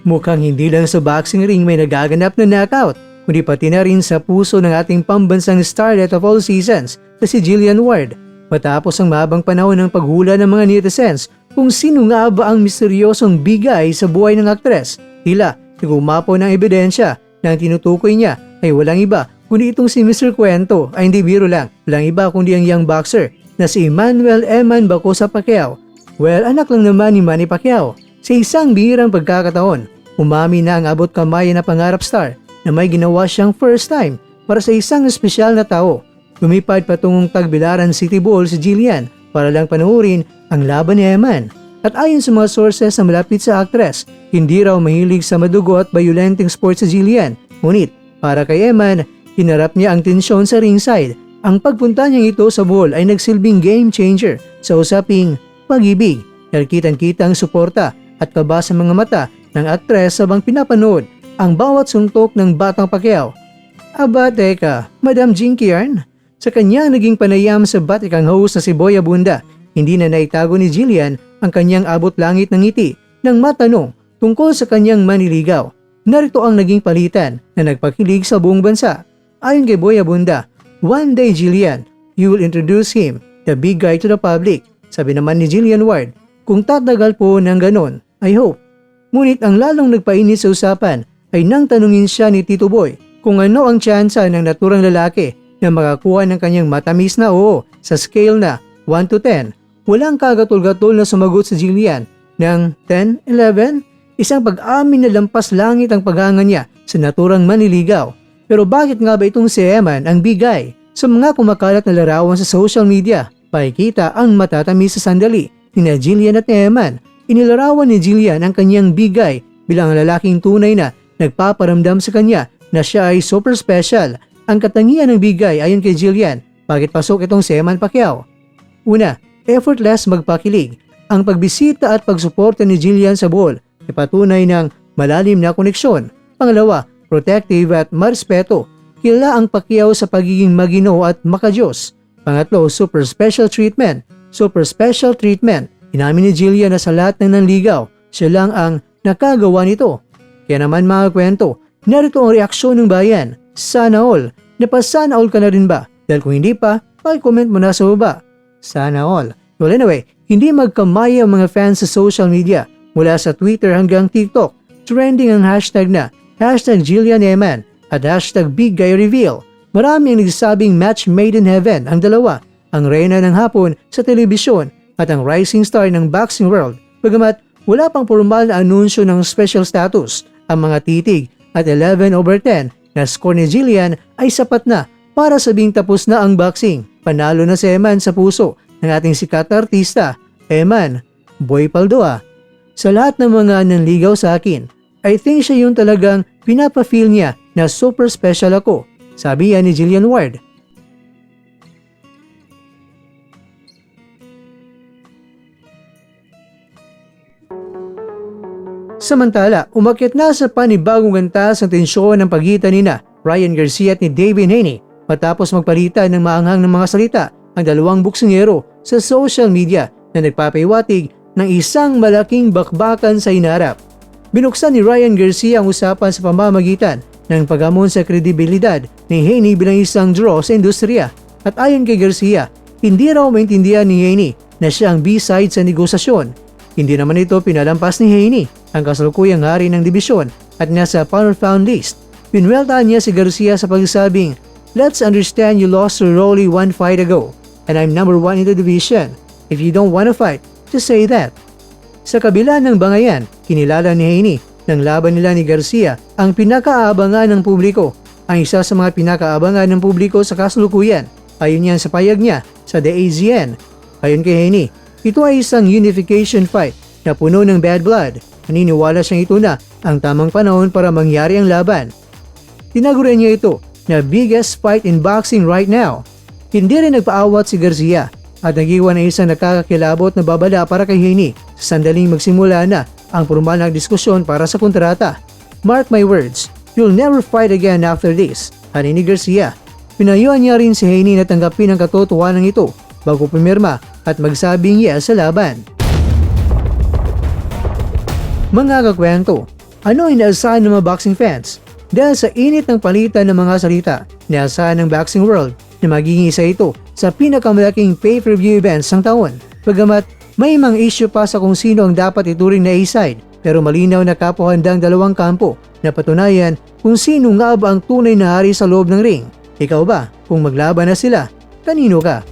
Mukhang hindi lang sa boxing ring may nagaganap na knockout, kundi pati na rin sa puso ng ating pambansang starlet of all seasons na si Jillian Ward. Matapos ang mahabang panahon ng paghula ng mga netizens kung sino nga ba ang misteryosong bigay sa buhay ng aktres, tila nagumapo ng ebidensya na ang tinutukoy niya ay walang iba kundi itong si Mr. Kwento ay hindi biro lang, walang iba kundi ang young boxer na si Emmanuel Eman Bacosa Pacquiao. Well, anak lang naman ni Manny Pacquiao. Sa isang bihirang pagkakataon, umami na ang abot kamay na pangarap star na may ginawa siyang first time para sa isang espesyal na tao. Lumipad patungong Tagbilaran City Bowl si Jillian para lang panoorin ang laban ni Eman. At ayon sa mga sources na malapit sa aktres, hindi raw mahilig sa madugo at violenteng sports si Jillian. Ngunit para kay Eman, hinarap niya ang tensyon sa ringside. Ang pagpunta niya ito sa bowl ay nagsilbing game changer sa usaping pag-ibig. Kitang-kita ang suporta at kaba sa mga mata ng aktres habang pinapanood ang bawat suntok ng batang Pacquiao. Aba teka, Madam Jinky Yarn? Sa kanya naging panayam sa batikang host na si Boy Abunda, hindi na naitago ni Jillian ang kanyang abot langit ng ngiti nang matanong tungkol sa kanyang maniligaw. Narito ang naging palitan na nagpakilig sa buong bansa. Ayon kay Boy Abunda, "One day Jillian, you will introduce him, the big guy, to the public." Sabi naman ni Jillian Ward, "Kung tatagal po ng ganon, I hope." Ngunit ang lalong nagpainit sa usapan ay nang tanungin siya ni Tito Boy kung ano ang tsansa ng naturang lalaki na makakuha ng kanyang matamis na oo sa scale na 1 to 10. Walang kagatol-gatol na sumagot si Jillian ng 10, 11, isang pag-amin na lampas langit ang paghanga niya sa naturang manliligaw. Pero bakit nga ba itong si Eman ang bigay? Sa mga kumakalat na larawan sa social media, pakikita ang matatamis sa sandali ni Jillian at Eman. Inilarawan ni Jillian ang kanyang bigay bilang lalaking tunay na nagpaparamdam sa kanya na siya ay super special. Ang katangian ng bigay ayon kay Jillian, bakit pasok itong si Eman Pacquiao? Una, effortless magpakilig. Ang pagbisita at pagsuporta ni Jillian sa bowl ay patunay ng malalim na koneksyon. Pangalawa, protective at marespeto. Kilala ang Pacquiao sa pagiging maginoo at makadiyos. Pangatlo, super special treatment. Super special treatment. Inamin ni Jillian na sa lahat ng nanligaw, siya lang ang nakagawa nito. Kaya naman mga kwento, narito ang reaksyon ng bayan. Sana all. Napasana all ka na rin ba? Dahil kung hindi pa, paki-comment mo na sa baba. Sana all. Well anyway, hindi magkamay ang mga fans sa social media. Mula sa Twitter hanggang TikTok, trending ang hashtag na #Jillian Eman at #BigGuyReveal. Marami ang nagsasabing match made in heaven ang dalawa, ang reyna ng hapon sa telebisyon at ang rising star ng boxing world. Bagamat wala pang formal na anunsyo ng special status, ang mga titig at 11/10 na score ni Jillian ay sapat na para sabing tapos na ang boxing. Panalo na si Eman sa puso ng ating sikat na artista, Eman, Boy Paldoa. Sa lahat ng mga nanligaw sa akin, I think siya yung talagang pinapa-feel niya na super special ako, sabi yan ni Jillian Ward. Samantala, umakyat na sa panibagong gantas ang tensyon ng pagitan nina Ryan Garcia at ni Devin Haney matapos magpalitan ng maanghang ng mga salita ang dalawang boksingero sa social media na nagpapahiwatig ng isang malaking bakbakan sa hinarap. Binuksan ni Ryan Garcia ang usapan sa pamamagitan ng paghamon sa kredibilidad ni Haney bilang isang draw sa industriya. At ayon kay Garcia, hindi raw maintindihan ni Haney na siya ang B-side sa negosasyon. Hindi naman ito pinalampas ni Haney ang kasalukuyang hari ng dibisyon at nasa pound-for-pound list. Pinweltahan niya si Garcia sa pagsasabing, "Let's understand you lost to Rolly one fight ago and I'm number 1 in the division. If you don't wanna fight, just say that." Sa kabila ng bangayan, kinilala ni Haney ng laban nila ni Garcia ang pinakaabangan ng publiko. Ang isa sa mga pinakaabangan ng publiko sa kasulukuyan. Ayon yan sa payag niya sa The AZN. Ayon kay Haney, ito ay isang unification fight na puno ng bad blood. Naniniwala siyang ito na ang tamang panahon para mangyari ang laban. Tinaguran niya ito na biggest fight in boxing right now. Hindi rin nagpaawat si Garcia at nagiwan na isang nakakakilabot na babala para kay Haney sa sandaling magsimula na ang formal na diskusyon para sa kontrata. "Mark my words, you'll never fight again after this," ani ni Garcia. Pinayuhan niya rin si Haney na tanggapin ang katotohanan ito bago pumirma at magsabing yes sa laban. Mga kakwento, Ano inaasahan ng mga boxing fans? Dahil sa init ng palitan ng mga salita, inaasahan ng boxing world na magiging isa ito sa pinakamalaking pay-per-view events ng taon. Bagamat may mga issue pa sa kung sino ang dapat ituring na A-side, pero malinaw na kapuhandang dalawang kampo na patunayan kung sino nga ba ang tunay na hari sa loob ng ring. Ikaw ba? Kung maglaban na sila, kanino ka?